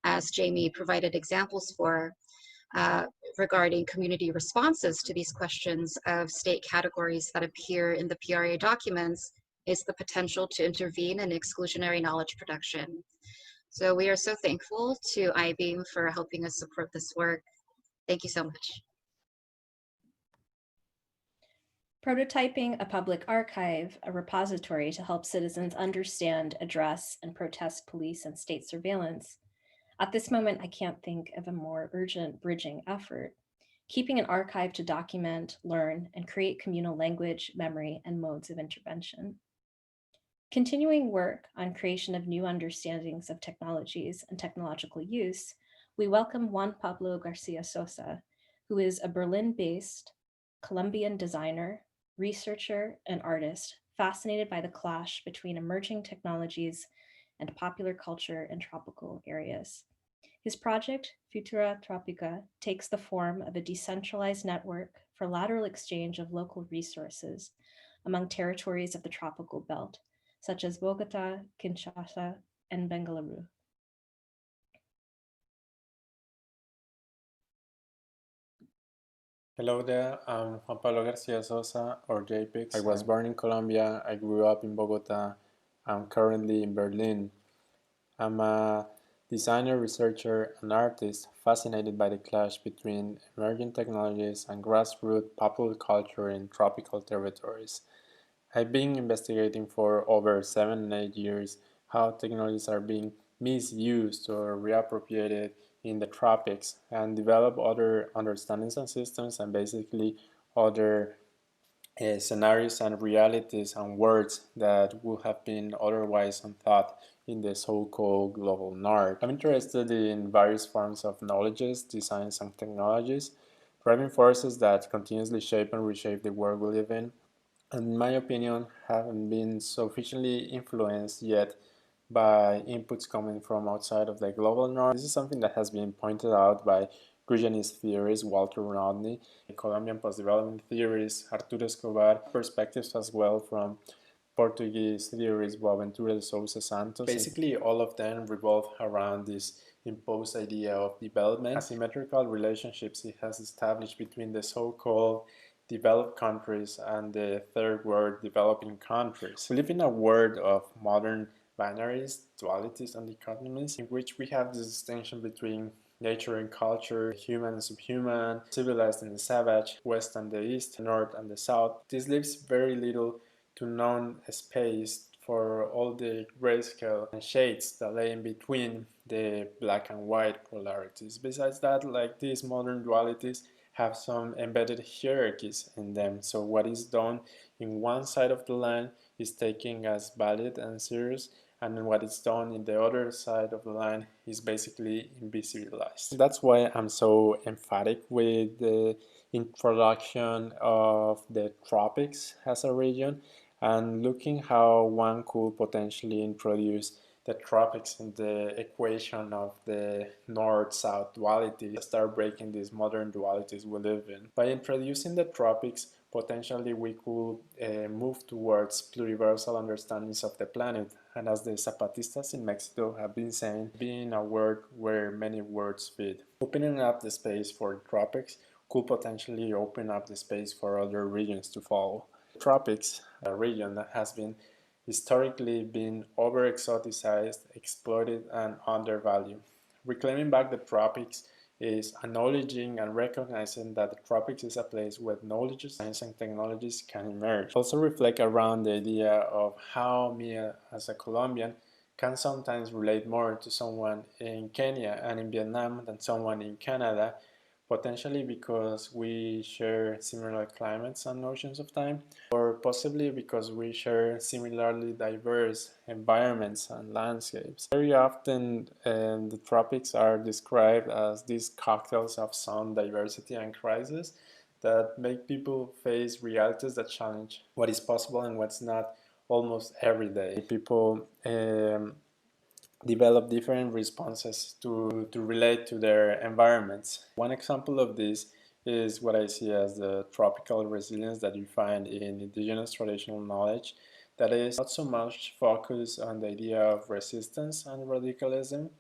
as Jamie provided examples for, regarding community responses to these questions of state categories that appear in the PRA documents, is the potential to intervene in exclusionary knowledge production. So we are so thankful to IBEAM for helping us support this work. Thank you so much. Prototyping a public archive, a repository to help citizens understand, address, and protest police and state surveillance. At this moment, I can't think of a more urgent bridging effort. keeping an archive to document, learn, and create communal language, memory, and modes of intervention. Continuing work on creation of new understandings of technologies and technological use, we welcome Juan Pablo García Sossa, who is a Berlin-based Colombian designer, researcher, and artist fascinated by the clash between emerging technologies and popular culture in tropical areas. His project, Futura Tropica, takes the form of a decentralized network for lateral exchange of local resources among territories of the tropical belt, such as Bogota, Kinshasa, and Bengaluru. Hello there, I'm Juan Pablo García Sosa, or JPix. I was born in Colombia, I grew up in Bogota, I'm currently in Berlin. I'm a designer, researcher, and artist fascinated by the clash between emerging technologies and grassroots popular culture in tropical territories. I've been investigating for over 7 and 8 years how technologies are being misused or reappropriated in the tropics and develop other understandings and systems and basically other scenarios and realities and words that would have been otherwise unthought in the so-called global north. I'm interested in various forms of knowledges, designs, and technologies, driving forces that continuously shape and reshape the world we live in, and in my opinion haven't been sufficiently influenced yet by inputs coming from outside of the global north. This is something that has been pointed out by regionalist theorist Walter Rodney, Colombian post-development theorist Arturo Escobar, perspectives as well from Portuguese theorist Boaventura de Sousa Santos. Basically, all of them revolve around this imposed idea of development, asymmetrical relationships it has established between the so-called developed countries and the third world developing countries. We live in a world of modern binaries, dualities, and dichotomies in which we have this distinction between nature and culture, human and subhuman, civilized and the savage, west and the east, north and the south. This leaves very little to none space for all the grayscale and shades that lay in between the black and white polarities. Besides that, like these modern dualities have some embedded hierarchies in them. So what is done in one side of the line is taken as valid and serious, and what is done in the other side of the line is basically invisibilized. That's why I'm so emphatic with the introduction of the tropics as a region and looking how one could potentially introduce the tropics in the equation of the north-south duality, start breaking these modern dualities we live in. By introducing the tropics, potentially we could move towards pluriversal understandings of the planet, and as the Zapatistas in Mexico have been saying, being a world where many words fit. Opening up the space for the tropics could potentially open up the space for other regions to follow. The tropics, a region that has been historically been over-exoticized, exploited, and undervalued. Reclaiming back the tropics is acknowledging and recognizing that the tropics is a place where knowledge, science, and technologies can emerge. Also reflect around the idea of how me as a Colombian can sometimes relate more to someone in Kenya and in Vietnam than someone in Canada, potentially because we share similar climates and notions of time, or possibly because we share similarly diverse environments and landscapes. Very often the tropics are described as these cocktails of sound diversity and crisis that make people face realities that challenge what is possible and what's not almost every day. People develop different responses to relate to their environments. One example of this is what I see as the tropical resilience that you find in indigenous traditional knowledge that is not so much focused on the idea of resistance and radicalism,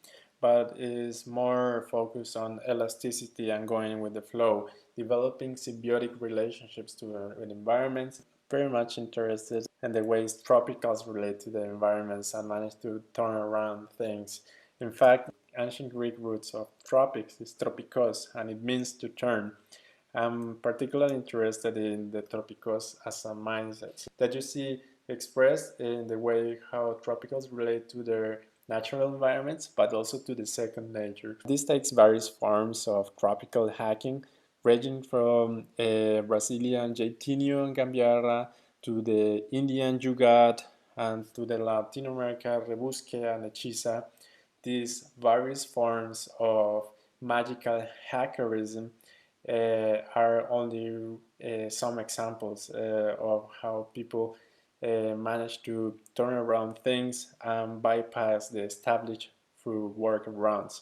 but is more focused on elasticity and going with the flow, developing symbiotic relationships with environments. Very much interested in the ways tropicals relate to the environments and manage to turn around things. In fact, ancient Greek roots of tropics is tropikos, and it means to turn. I'm particularly interested in the tropikos as a mindset that you see expressed in the way how tropicals relate to their natural environments, but also to the second nature. This takes various forms of tropical hacking, ranging from Brazilian Jaitinho and Gambiarra to the Indian Yugat and to the Latin America Rebusque and Hechiza. These various forms of magical hackerism are only some examples of how people manage to turn around things and bypass the established through workarounds.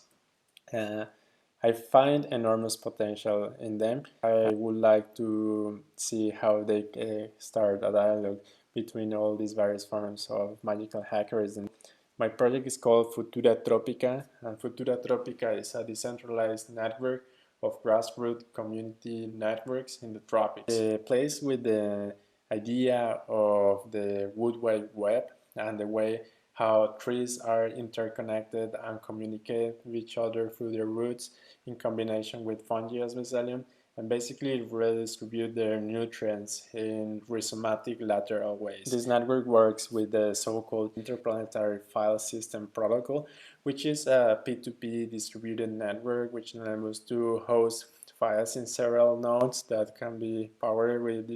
I find enormous potential in them. I would like to see how they start a dialogue between all these various forms of magical hackerism. My project is called Futura Tropica, and Futura Tropica is a decentralized network of grassroots community networks in the tropics. It plays with the idea of the Wood Wide Web and the way how trees are interconnected and communicate with each other through their roots in combination with fungi as mycelium, and basically redistribute their nutrients in rhizomatic lateral ways. This network works with the so-called Interplanetary File System Protocol, which is a P2P distributed network which enables to host files in several nodes that can be powered with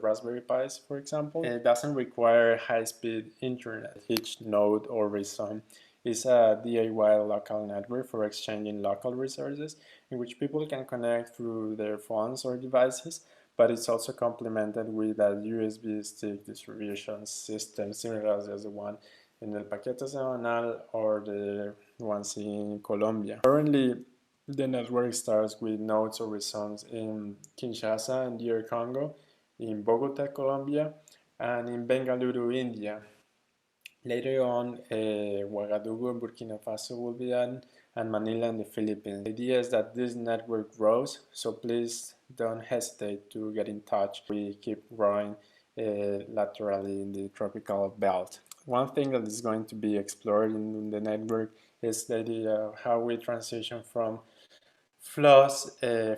Raspberry Pis, for example. It doesn't require high-speed internet. Each node or rhizome is a DIY local network for exchanging local resources in which people can connect through their phones or devices, but it's also complemented with a USB stick distribution system similar as the one in El Paquete Semanal or the ones in Colombia. Currently, the network starts with nodes or rhizomes in Kinshasa and DR Congo, in Bogota, Colombia, and in Bengaluru, India. Later on, Ouagadougou in Burkina Faso will be added, and Manila in the Philippines. The idea is that this network grows, so please don't hesitate to get in touch. We keep growing laterally in the tropical belt. One thing that is going to be explored in the network is the idea of how we transition from FLOSS,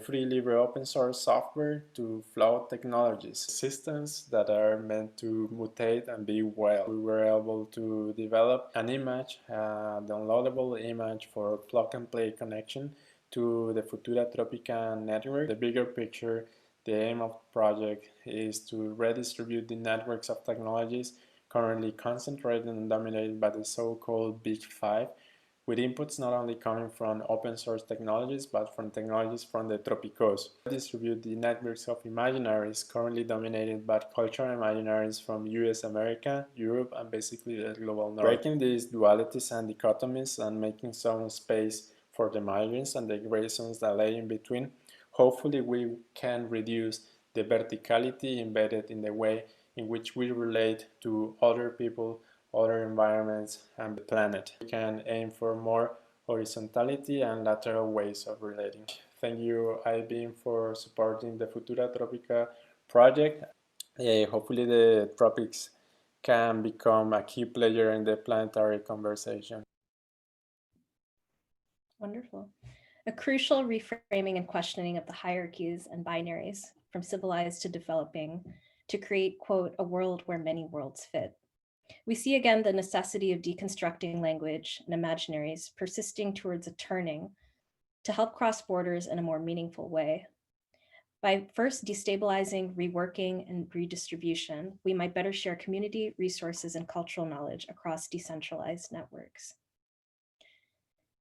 free libre open source software, to flow technologies, systems that are meant to mutate and be well. We were able to develop an image, a downloadable image for plug and play connection to the Futura Tropica network. The bigger picture, the aim of the project is to redistribute the networks of technologies currently concentrated and dominated by the so-called Big Five, with inputs not only coming from open source technologies, but from technologies from the Tropicos. Distribute the networks of imaginaries currently dominated by cultural imaginaries from US, America, Europe, and basically the global north. Breaking these dualities and dichotomies and making some space for the margins and the gray zones that lay in between, hopefully we can reduce the verticality embedded in the way in which we relate to other people, other environments, and the planet. We can aim for more horizontality and lateral ways of relating. Thank you, IBEAM, for supporting the Futura Tropica project. Hopefully the tropics can become a key player in the planetary conversation. Wonderful. A crucial reframing and questioning of the hierarchies and binaries from civilized to developing to create, quote, a world where many worlds fit. We see again the necessity of deconstructing language and imaginaries, persisting towards a turning to help cross borders in a more meaningful way. By first destabilizing, reworking, and redistribution, we might better share community, resources, and cultural knowledge across decentralized networks.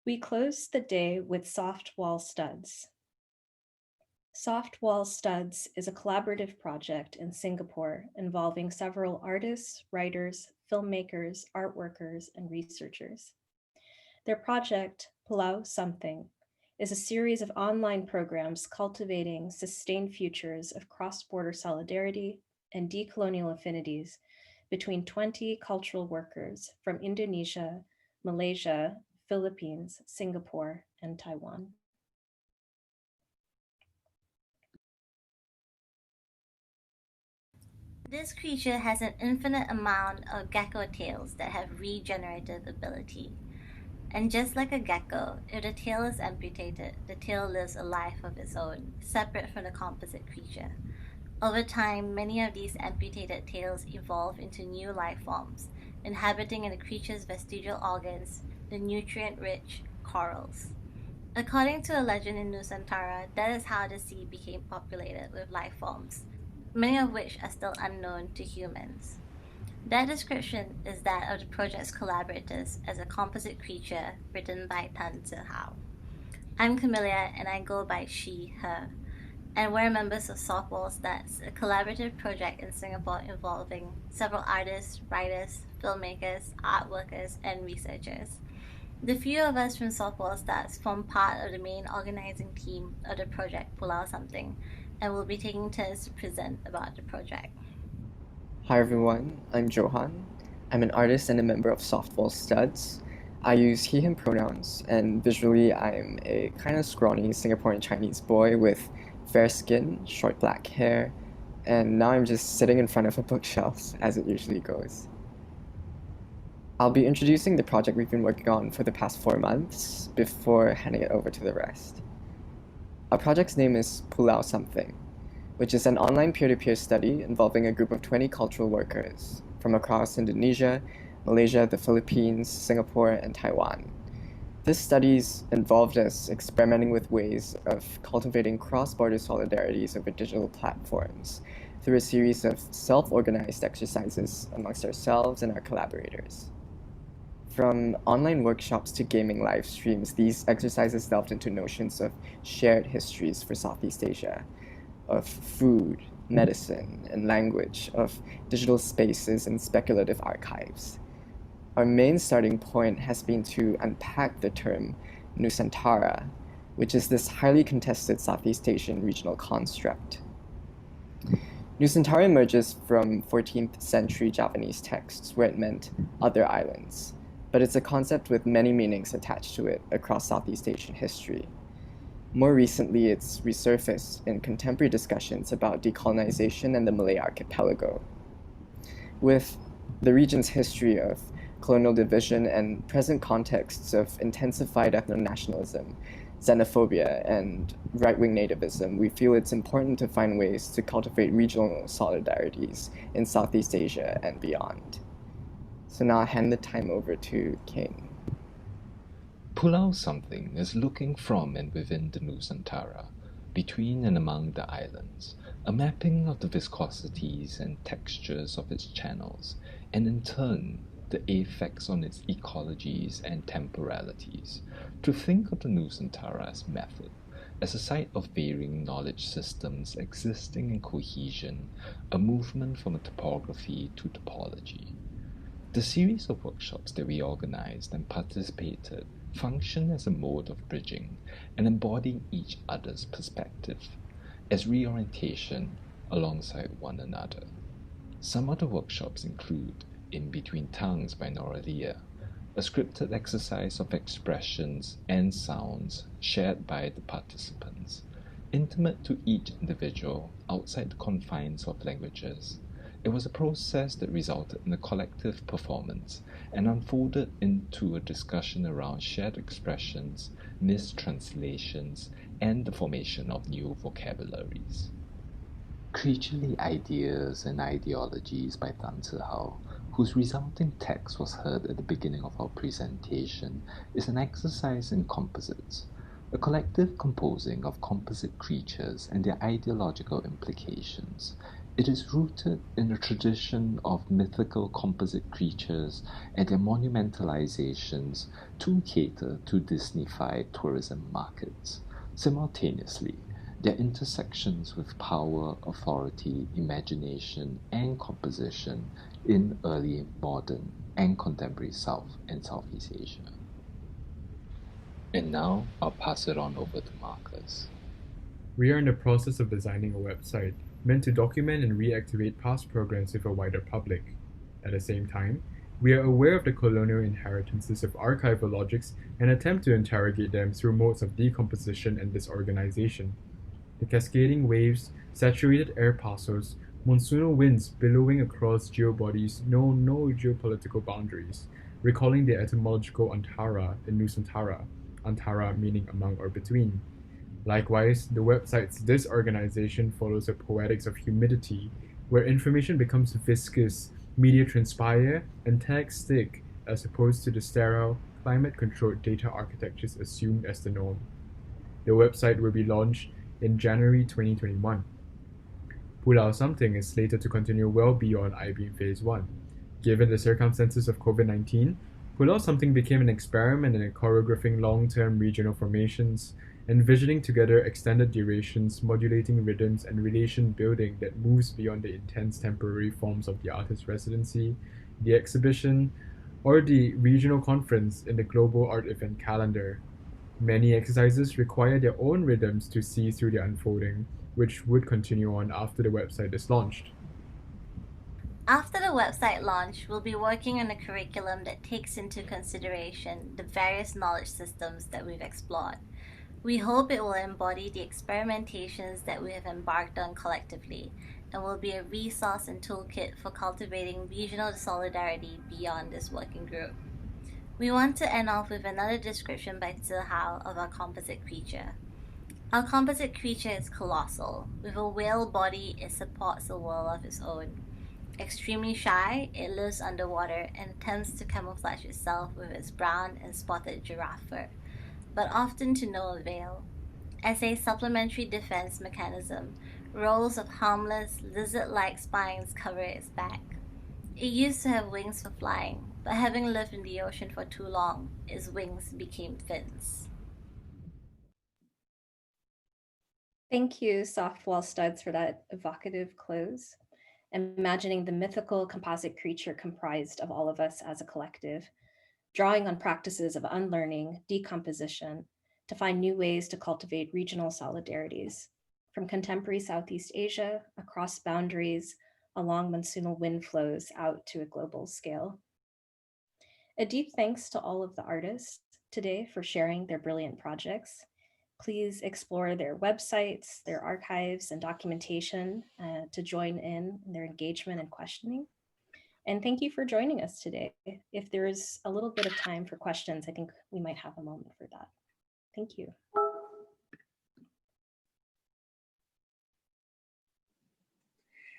We close the day with Soft Wall Studs. Soft Wall Studs is a collaborative project in Singapore involving several artists, writers, filmmakers, art workers, and researchers. Their project, Palau Something, is a series of online programs cultivating sustained futures of cross-border solidarity and decolonial affinities between 20 cultural workers from Indonesia, Malaysia, Philippines, Singapore, and Taiwan. This creature has an infinite amount of gecko tails that have regenerative ability. And just like a gecko, if the tail is amputated, the tail lives a life of its own, separate from the composite creature. Over time, many of these amputated tails evolve into new life forms, inhabiting in the creature's vestigial organs, the nutrient-rich corals. According to a legend in Nusantara, that is how the sea became populated with life forms, many of which are still unknown to humans. That description is that of the project's collaborators as a composite creature written by Tan Zi Hao. I'm Camellia and I go by she, her, and we're members of Softball Stats, a collaborative project in Singapore involving several artists, writers, filmmakers, art workers, and researchers. The few of us from Softball Stats form part of the main organizing team of the project Pulau Something, and will be taking turns to present about the project. Hi everyone, I'm Johan. I'm an artist and a member of Softball Studs. I use he, him pronouns, and visually I'm a kind of scrawny Singaporean Chinese boy with fair skin, short black hair, and now I'm just sitting in front of a bookshelf, as it usually goes. I'll be introducing the project we've been working on for the past 4 months before handing it over to the rest. Our project's name is Pulau Something, which is an online peer-to-peer study involving a group of 20 cultural workers from across Indonesia, Malaysia, the Philippines, Singapore, and Taiwan. This study's involved us experimenting with ways of cultivating cross-border solidarities over digital platforms through a series of self-organized exercises amongst ourselves and our collaborators. From online workshops to gaming live streams, these exercises delved into notions of shared histories for Southeast Asia, of food, medicine, and language, of digital spaces and speculative archives. Our main starting point has been to unpack the term Nusantara, which is this highly contested Southeast Asian regional construct. Nusantara emerges from 14th century Javanese texts where it meant other islands, but it's a concept with many meanings attached to it across Southeast Asian history. More recently, it's resurfaced in contemporary discussions about decolonization and the Malay archipelago. With the region's history of colonial division and present contexts of intensified ethno-nationalism, xenophobia, and right-wing nativism, we feel it's important to find ways to cultivate regional solidarities in Southeast Asia and beyond. So now I'll hand the time over to Kane. Pulau Something is looking from and within the Nusantara, between and among the islands, a mapping of the viscosities and textures of its channels, and in turn, the effects on its ecologies and temporalities. To think of the Nusantara as method, as a site of varying knowledge systems existing in cohesion, a movement from a topography to topology. The series of workshops that we organized and participated function as a mode of bridging and embodying each other's perspective, as reorientation alongside one another. Some of the workshops include In Between Tongues by Nora N, a scripted exercise of expressions and sounds shared by the participants, intimate to each individual outside the confines of languages. It was a process that resulted in a collective performance and unfolded into a discussion around shared expressions, mistranslations, and the formation of new vocabularies. Creaturely Ideas and Ideologies by Tan Zi Hao, whose resulting text was heard at the beginning of our presentation, is an exercise in composites, a collective composing of composite creatures and their ideological implications. It is rooted in the tradition of mythical composite creatures and their monumentalizations to cater to Disney-fied tourism markets. Simultaneously, their intersections with power, authority, imagination, and composition in early, modern, and contemporary South and Southeast Asia. And now, I'll pass it on over to Marcus. We are in the process of designing a website meant to document and reactivate past programs with a wider public. At the same time, we are aware of the colonial inheritances of archival logics and attempt to interrogate them through modes of decomposition and disorganization. The cascading waves, saturated air parcels, monsoonal winds billowing across geobodies know no geopolitical boundaries, recalling the etymological Antara in Nusantara, Antara meaning among or between. Likewise, the website's disorganization follows a poetics of humidity, where information becomes viscous, media transpire, and tags stick, as opposed to the sterile, climate-controlled data architectures assumed as the norm. The website will be launched in January 2021. Pulau Something is slated to continue well beyond IBeam Phase 1. Given the circumstances of COVID-19, Pulau Something became an experiment in choreographing long-term regional formations, envisioning together extended durations, modulating rhythms, and relation building that moves beyond the intense temporary forms of the artist residency, the exhibition, or the regional conference in the global art event calendar. Many exercises require their own rhythms to see through their unfolding, which would continue on after the website is launched. After the website launch, we'll be working on a curriculum that takes into consideration the various knowledge systems that we've explored. We hope it will embody the experimentations that we have embarked on collectively and will be a resource and toolkit for cultivating regional solidarity beyond this working group. We want to end off with another description by Zihao of our composite creature. Our composite creature is colossal. With a whale body, it supports a world of its own. Extremely shy, it lives underwater and attempts to camouflage itself with its brown and spotted giraffe fur, but often to no avail. As a supplementary defense mechanism, rows of harmless, lizard-like spines cover its back. It used to have wings for flying, but having lived in the ocean for too long, its wings became fins. Thank you, Softwall Studs, for that evocative close. Imagining the mythical composite creature comprised of all of us as a collective, drawing on practices of unlearning, decomposition, to find new ways to cultivate regional solidarities, from contemporary Southeast Asia, across boundaries, along monsoonal wind flows out to a global scale. A deep thanks to all of the artists today for sharing their brilliant projects. Please explore their websites, their archives, and documentation to join in their engagement and questioning. And thank you for joining us today. If there's a little bit of time for questions, I think we might have a moment for that. Thank you.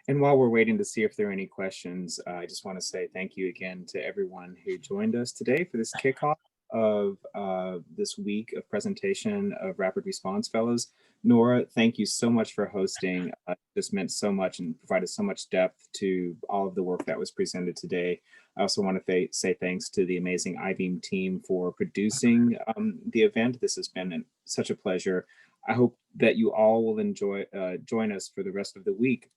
And while we're waiting to see if there are any questions, I just want to say thank you again to everyone who joined us today for this kickoff of this week of presentation of Rapid Response Fellows. Nora, thank you so much for hosting. This meant so much and provided so much depth to all of the work that was presented today. I also want to say thanks to the amazing IBeam team for producing the event. This has been such a pleasure. I hope that you all will join us for the rest of the week.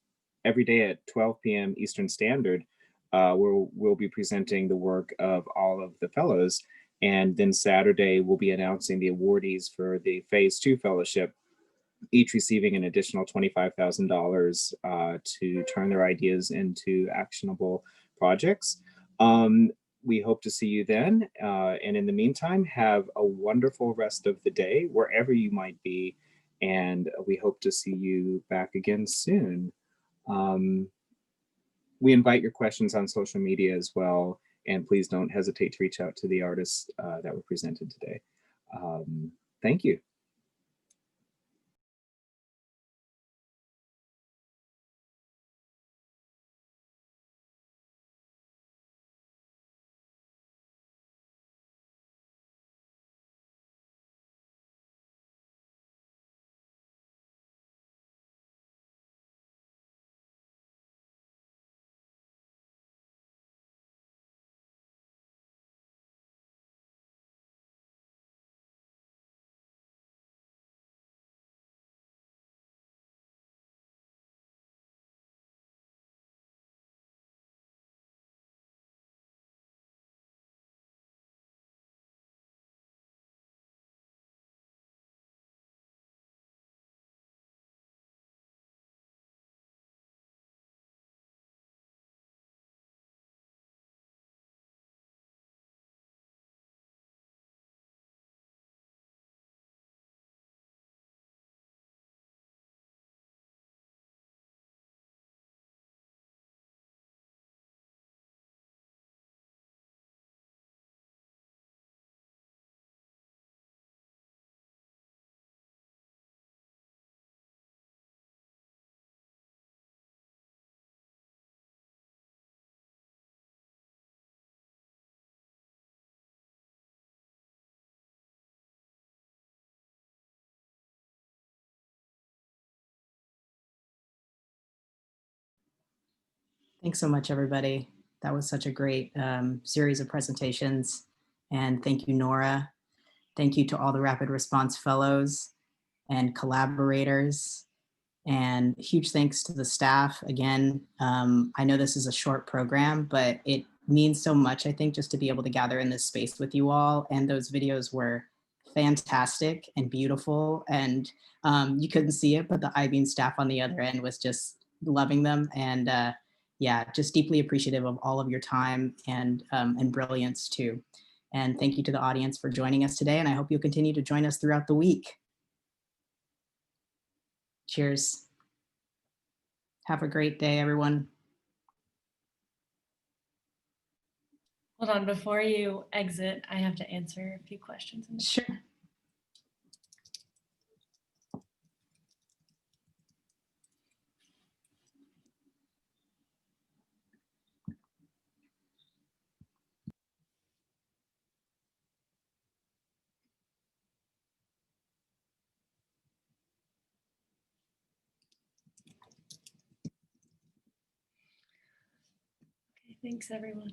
Every day at 12 p.m. Eastern Standard, we'll be presenting the work of all of the fellows. And then Saturday, we'll be announcing the awardees for the Phase 2 fellowship, each receiving an additional $25,000 to turn their ideas into actionable projects. We hope to see you then. And in the meantime, have a wonderful rest of the day, wherever you might be. And we hope to see you back again soon. We invite your questions on social media as well, and please don't hesitate to reach out to the artists that were presented today. Thank you. Thanks so much, everybody. That was such a great series of presentations. And thank you, Nora. Thank you to all the Rapid Response Fellows and collaborators. And huge thanks to the staff. Again, I know this is a short program, but it means so much, I think, just to be able to gather in this space with you all. And those videos were fantastic and beautiful. And you couldn't see it, but the I-Beam staff on the other end was just loving them. And yeah, just deeply appreciative of all of your time and brilliance too. And thank you to the audience for joining us today. And I hope you'll continue to join us throughout the week. Cheers. Have a great day, everyone. Hold on, before you exit, I have to answer a few questions. Sure. Okay, thanks everyone.